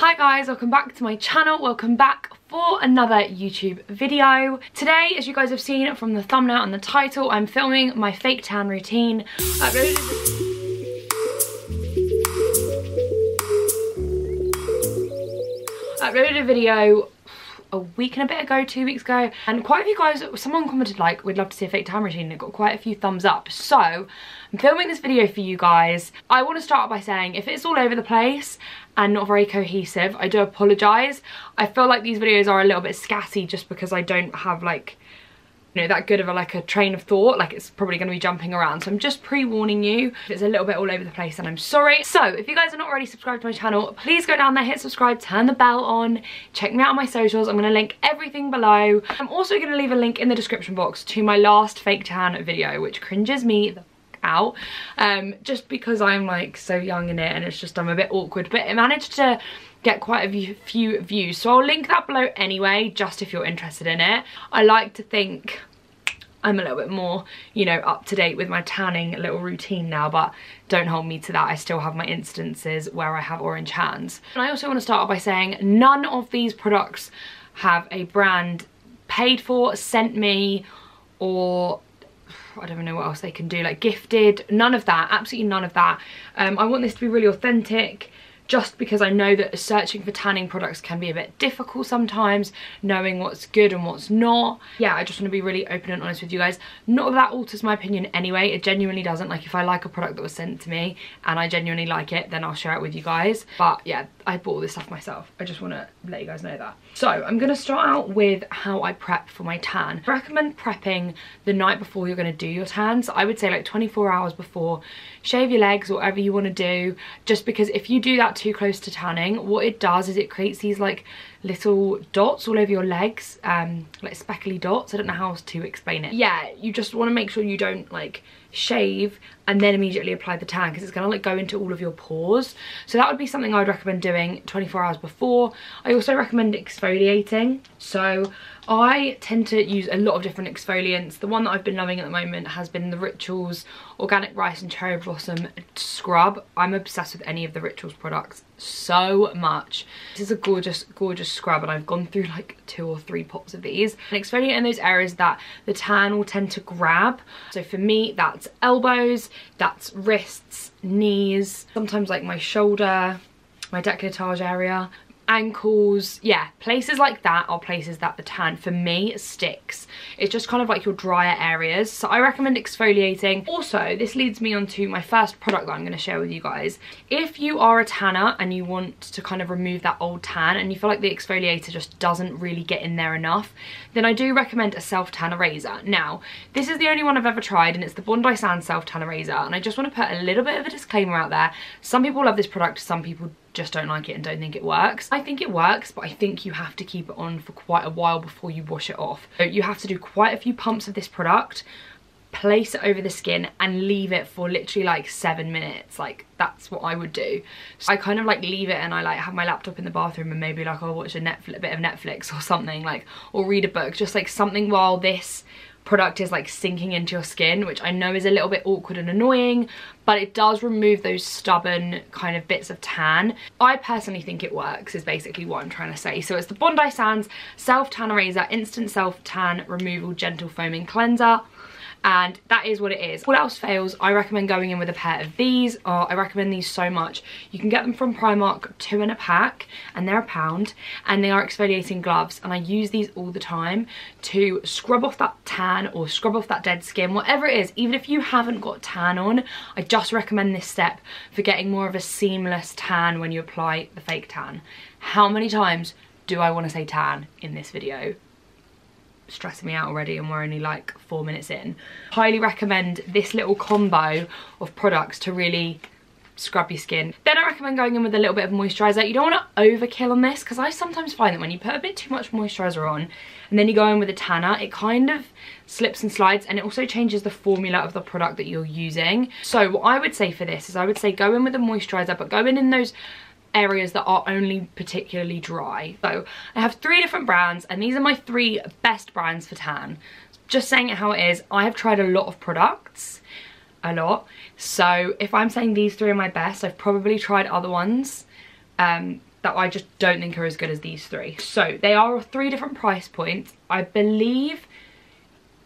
Hi guys, welcome back to my channel. Welcome back for another YouTube video. Today, as you guys have seen from the thumbnail and the title, I'm filming my fake tan routine. I uploaded a video a week and a bit ago, 2 weeks ago, and quite a few guys, someone commented like, we'd love to see a fake tan routine, and it got quite a few thumbs up. So I'm filming this video for you guys. I want to start by saying if it's all over the place and not very cohesive, I do apologise. I feel like these videos are a little bit scatty just because I don't have like, you know, that good of a train of thought. Like, it's probably going to be jumping around, so I'm just pre-warning you if it's a little bit all over the place, and I'm sorry. So if you guys are not already subscribed to my channel, please go down there, hit subscribe, turn the bell on, check me out on my socials. I'm going to link everything below. I'm also going to leave a link in the description box to my last fake tan video, which cringes me the out, just because I'm like so young in it, and it's just, I'm a bit awkward, but it managed to get quite a few views, so I'll link that below anyway, just if you're interested in it. I like to think I'm a little bit more, you know, up to date with my tanning little routine now, but don't hold me to that. I still have my instances where I have orange hands. And I also want to start off by saying none of these products have a brand paid for, sent me, or I don't know what else they can do, like gifted. None of that, absolutely none of that. I want this to be really authentic, just because I know that searching for tanning products can be a bit difficult sometimes, knowing what's good and what's not. Yeah, I just want to be really open and honest with you guys. Not that that alters my opinion anyway, it genuinely doesn't. Like, if I like a product that was sent to me and I genuinely like it, then I'll share it with you guys. But yeah, I bought all this stuff myself. I just want to let you guys know that. So I'm going to start out with how I prep for my tan. I recommend prepping the night before you're going to do your tan. So I would say like 24 hours before. Shave your legs or whatever you want to do, just because if you do that too close to tanning, what it does is it creates these like little dots all over your legs, like speckly dots. I don't know how else to explain it. Yeah, you just want to make sure you don't like shave and then immediately apply the tan, because it's going to like go into all of your pores. So that would be something I would recommend doing 24 hours before. I also recommend exfoliating. So I tend to use a lot of different exfoliants. The one that I've been loving at the moment has been the Rituals Organic Rice and Cherry Blossom Scrub. I'm obsessed with any of the Rituals products so much. This is a gorgeous, gorgeous scrub, and I've gone through like 2 or 3 pots of these. And exfoliate in those areas that the tan will tend to grab. So for me, that's elbows, that's wrists, knees, sometimes like my shoulder, my décolletage area, ankles. Yeah, places like that are places that the tan for me sticks. It's just kind of like your drier areas, so I recommend exfoliating. Also, this leads me on to my first product that I'm going to share with you guys. If you are a tanner and you want to kind of remove that old tan and you feel like the exfoliator just doesn't really get in there enough, then I do recommend a self-tan eraser. Now, this is the only one I've ever tried, and it's the Bondi Sands self-tan eraser, and I just want to put a little bit of a disclaimer out there. Some people love this product, some people just don't like it and don't think it works. I think it works, but I think you have to keep it on for quite a while before you wash it off. So you have to do quite a few pumps of this product, place it over the skin, and leave it for literally like 7 minutes. Like, that's what I would do. So I kind of like leave it, and I like have my laptop in the bathroom, and maybe like I'll watch a bit of Netflix or something, like, or read a book, just like something while this product is like sinking into your skin, which I know is a little bit awkward and annoying, but it does remove those stubborn kind of bits of tan. I personally think it works, is basically what I'm trying to say. So it's the Bondi Sands Self Tan Eraser Instant Self Tan Removal Gentle Foaming Cleanser, and that is what it is. What else fails, I recommend going in with a pair of these. I recommend these so much. You can get them from Primark, 2 in a pack, and they're £1, and they are exfoliating gloves, and I use these all the time to scrub off that tan or scrub off that dead skin, whatever it is. Even if you haven't got tan on, I just recommend this step for getting more of a seamless tan when you apply the fake tan. How many times do I want to say tan in this video? Stressing me out already, and we're only like 4 minutes in. Highly recommend this little combo of products to really scrub your skin. Then I recommend going in with a little bit of moisturizer. You don't want to overkill on this, because I sometimes find that when you put a bit too much moisturizer on and then you go in with a tanner, it kind of slips and slides, and it also changes the formula of the product that you're using. So what I would say for this is, I would say go in with a moisturizer, but go in those areas that are only particularly dry. So I have 3 different brands, and these are my 3 best brands for tan. Just saying it how it is, I have tried a lot of products, a lot. So if I'm saying these 3 are my best, I've probably tried other ones. that I just don't think are as good as these three. So they are 3 different price points. I believe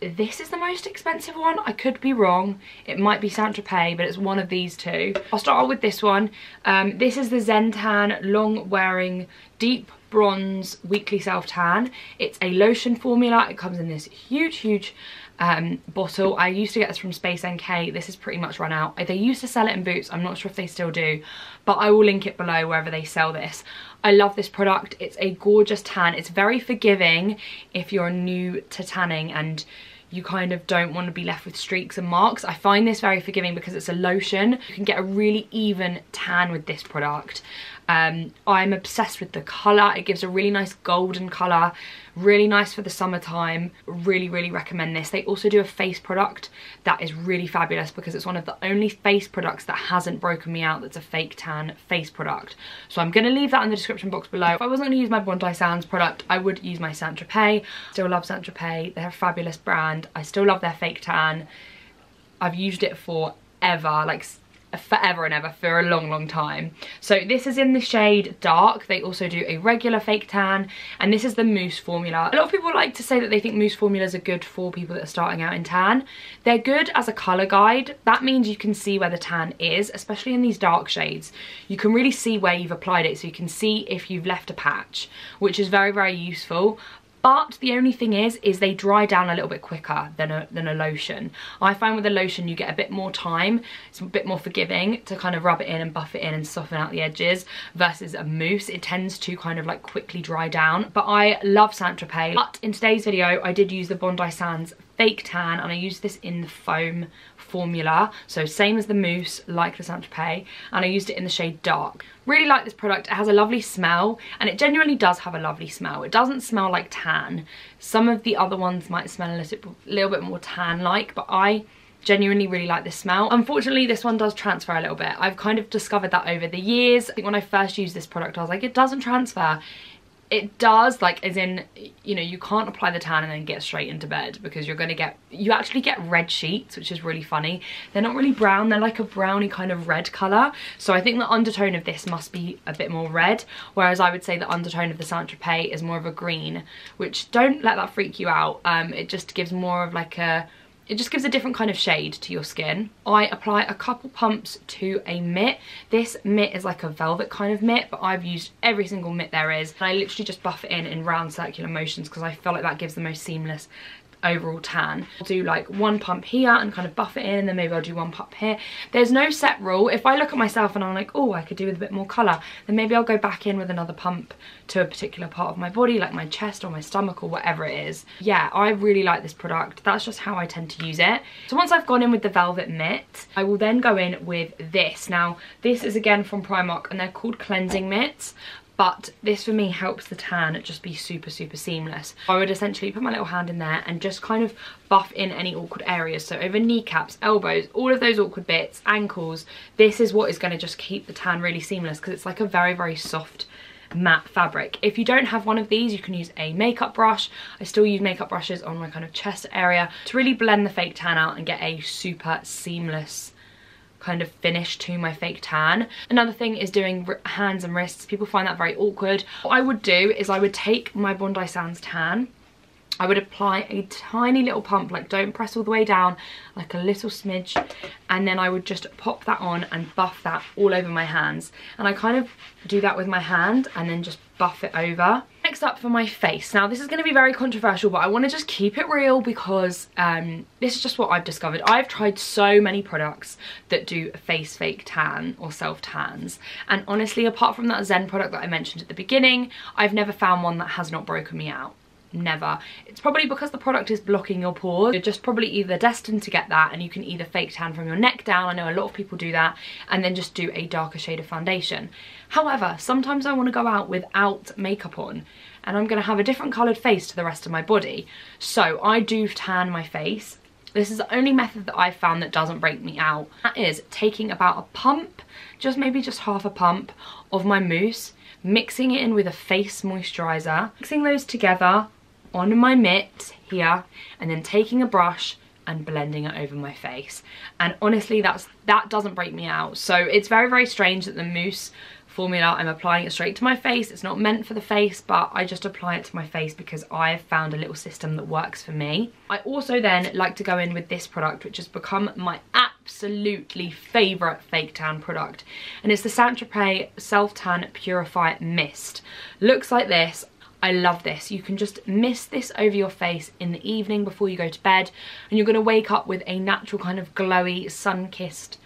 this is the most expensive one. I could be wrong. It might be Saint Tropez, but it's one of these two. I'll start off with this one. This is the Zen Tan Long Wearing Deep Bronze Weekly Self Tan. It's a lotion formula. It comes in this huge bottle. I used to get this from Space NK. This is pretty much run out. They used to sell it in Boots. I'm not sure if they still do, but I will link it below wherever they sell this. I love this product. It's a gorgeous tan. It's very forgiving if you're new to tanning and you kind of don't want to be left with streaks and marks. I find this very forgiving because it's a lotion. You can get a really even tan with this product. I'm obsessed with the colour. It gives a really nice golden colour, really nice for the summertime. Really recommend this. They also do a face product that is really fabulous because it's one of the only face products that hasn't broken me out that's a fake tan face product. So I'm going to leave that in the description box below. If I wasn't going to use my Bondi Sands product, I would use my Saint Tropez. Still love Saint Tropez. They're a fabulous brand. I still love their fake tan. I've used it forever, like forever and ever, for a long time. So this is in the shade dark. They also do a regular fake tan, and this is the mousse formula. A lot of people like to say that they think mousse formulas are good for people that are starting out in tan. They're good as a colour guide. That means you can see where the tan is, especially in these dark shades. You can really see where you've applied it, so you can see if you've left a patch, which is very useful. But the only thing is they dry down a little bit quicker than a lotion. I find with a lotion you get a bit more time, it's a bit more forgiving to kind of rub it in and buff it in and soften out the edges, versus a mousse. It tends to kind of like quickly dry down. But I love Saint Tropez. But in today's video I did use the Bondi Sands fake tan, and I used this in the foam formula, so same as the mousse, like the Saint Tropez, and I used it in the shade dark. Really like this product. It has a lovely smell, and it genuinely does have a lovely smell. It doesn't smell like tan. Some of the other ones might smell a little bit more tan like, but I genuinely really like this smell. Unfortunately, this one does transfer a little bit. I've kind of discovered that over the years. I think when I first used this product I was like, it doesn't transfer. It does, like, as in, you know, you can't apply the tan and then get straight into bed, because you actually get red sheets, which is really funny. They're not really brown, they're like a browny kind of red colour. So I think the undertone of this must be a bit more red, whereas I would say the undertone of the Saint Tropez is more of a green, which, don't let that freak you out. It just gives more of like it just gives a different kind of shade to your skin. I apply a couple pumps to a mitt. This mitt is like a velvet kind of mitt, but I've used every single mitt there is. And I literally just buff it in round circular motions because I feel like that gives the most seamless overall tan. I'll do like one pump here and kind of buff it in, and then maybe I'll do one pump here. There's no set rule. If I look at myself and I'm like, oh, I could do with a bit more colour, then maybe I'll go back in with another pump to a particular part of my body, like my chest or my stomach or whatever it is. Yeah, I really like this product. That's just how I tend to use it. So once I've gone in with the velvet mitt, I will then go in with this. Now, this is again from Primark, and they're called cleansing mitts. But this for me helps the tan just be super seamless. I would essentially put my little hand in there and just kind of buff in any awkward areas. So over kneecaps, elbows, all of those awkward bits, ankles. This is what is going to just keep the tan really seamless, because it's like a very soft matte fabric. If you don't have one of these, you can use a makeup brush. I still use makeup brushes on my kind of chest area to really blend the fake tan out and get a super seamless kind of finish to my fake tan. Another thing is doing hands and wrists. People find that very awkward. What I would do is I would take my Bondi Sands tan, I would apply a tiny little pump, like don't press all the way down, like a little smidge, and then I would just pop that on and buff that all over my hands. And I kind of do that with my hand and then just buff it over. Next up for my face. Now this is going to be very controversial, but I want to just keep it real because this is just what I've discovered. I've tried so many products that do a face fake tan or self tans, and honestly, apart from that Zen product that I mentioned at the beginning, I've never found one that has not broken me out. Never. It's probably because the product is blocking your pores. You're just probably either destined to get that, and you can either fake tan from your neck down, I know a lot of people do that, and then just do a darker shade of foundation. However, sometimes I want to go out without makeup on, and I'm going to have a different coloured face to the rest of my body. So I do tan my face. This is the only method that I've found that doesn't break me out. That is taking about a pump, maybe just half a pump of my mousse, mixing it in with a face moisturiser, mixing those together on my mitt here, and then taking a brush and blending it over my face. And honestly, that doesn't break me out. So it's very strange that the mousse formula. I'm applying it straight to my face. It's not meant for the face, but I just apply it to my face because I've found a little system that works for me. I also then like to go in with this product, which has become my absolutely favourite fake tan product, and it's the Saint Tropez Self Tan Purify Mist. Looks like this. I love this. You can just mist this over your face in the evening before you go to bed, and you're going to wake up with a natural kind of glowy, sun-kissed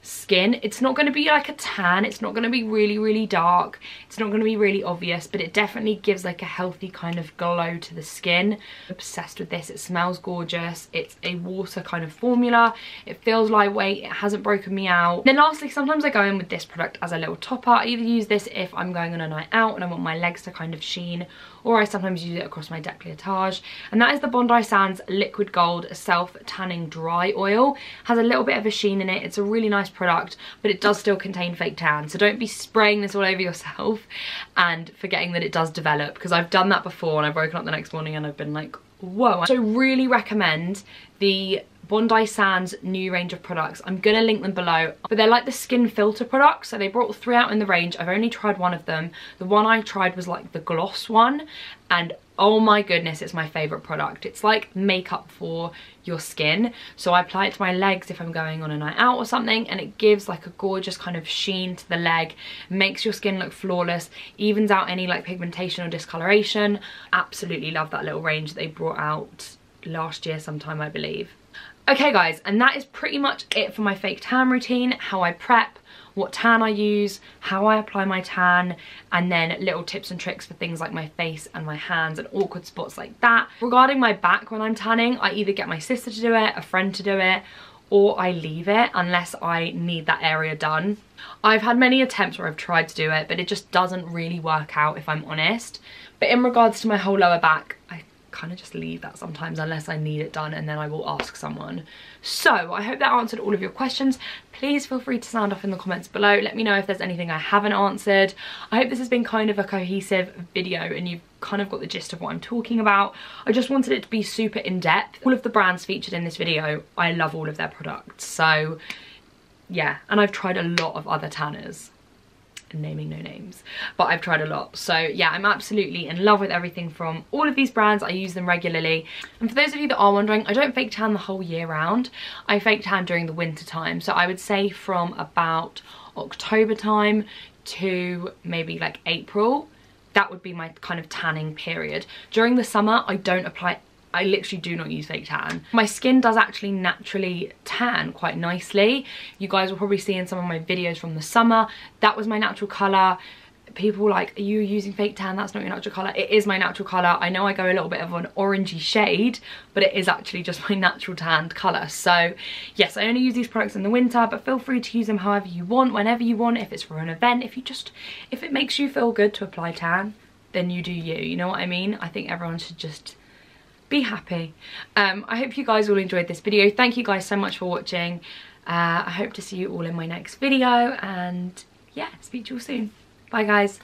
skin. It's not going to be like a tan, it's not going to be really dark, it's not going to be really obvious, but it definitely gives like a healthy kind of glow to the skin. I'm obsessed with this. It smells gorgeous. It's a water kind of formula. It feels lightweight. It hasn't broken me out. Then lastly, sometimes I go in with this product as a little topper. I either use this if I'm going on a night out and I want my legs to kind of sheen, or I sometimes use it across my décolletage, and that is the Bondi Sands Liquid Gold Self Tanning Dry Oil. Has a little bit of a sheen in it. It's a really nice product, but it does still contain fake tan, so don't be spraying this all over yourself and forgetting that it does develop, because I've done that before and I've woken up the next morning and I've been like, whoa. So really recommend the Bondi Sands new range of products. I'm gonna link them below, but they're like the skin filter products. So they brought 3 out in the range. I've only tried one of them. The one I tried was like the gloss one, and oh my goodness, it's my favorite product. It's like makeup for your skin. So I apply it to my legs if I'm going on a night out or something, and it gives like a gorgeous kind of sheen to the leg, makes your skin look flawless, evens out any like pigmentation or discoloration. Absolutely love that little range that they brought out last year sometime, I believe. Okay guys, and that is pretty much it for my fake tan routine. How I prep, what tan I use, how I apply my tan, and then little tips and tricks for things like my face and my hands and awkward spots like that. Regarding my back when I'm tanning, I either get my sister to do it, a friend to do it, or I leave it unless I need that area done. I've had many attempts where I've tried to do it, but it just doesn't really work out, if I'm honest. But in regards to my whole lower back, I kind of just leave that sometimes unless I need it done, and then I will ask someone. So I hope that answered all of your questions. Please feel free to sound off in the comments below. Let me know if there's anything I haven't answered. I hope this has been kind of a cohesive video and you've kind of got the gist of what I'm talking about. I just wanted it to be super in-depth. All of the brands featured in this video, I love all of their products. So yeah, and I've tried a lot of other tanners. Naming no names, but I've tried a lot. So yeah, I'm absolutely in love with everything from all of these brands. I use them regularly, and for those of you that are wondering, I don't fake tan the whole year round. I fake tan during the winter time, so I would say from about October time to maybe like April. That would be my kind of tanning period. During the summer, I literally do not use fake tan. My skin does actually naturally tan quite nicely. You guys will probably see in some of my videos from the summer, that was my natural colour. People were like, are you using fake tan? That's not your natural colour. It is my natural colour. I know I go a little bit of an orangey shade, but it is actually just my natural tanned colour. So yes, I only use these products in the winter, but feel free to use them however you want, whenever you want. If it's for an event, if it makes you feel good to apply tan, then you do you. You know what I mean? I think everyone should just be happy. I hope you guys all enjoyed this video. Thank you guys so much for watching. I hope to see you all in my next video, and yeah, speak to you all soon. Bye guys.